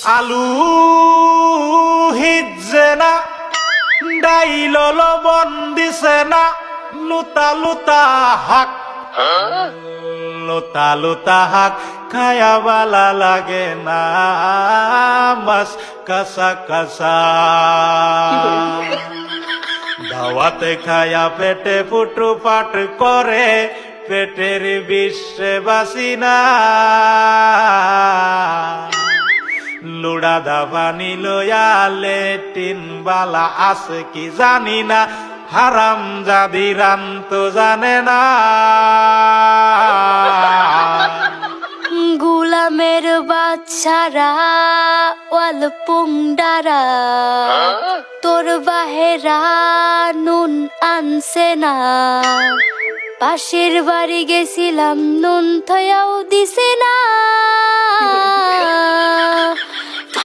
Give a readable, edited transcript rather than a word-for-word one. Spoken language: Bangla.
আলু হিজে না ডাইল লবণ দিছে না লুতা লুতা হাক লুতা লুতা হাক খায়া বালা লাগে না মাছ কাঁচা কাঁচা দাওয়াতে খায়া পেটে ফুটু পাট করে পেটের বিশ্বে বাসি না লুড়া দাবানি লয়া লেটিন বালা আছে কি জানি না হারাম জাদি রান তো জানে না গুলামের বাচ্চারা ওয়াল পুংডারা তোর বাহেরা নুন আনছে না পাশের বাড়ি গেছিলাম নুন থয়াও দিছে না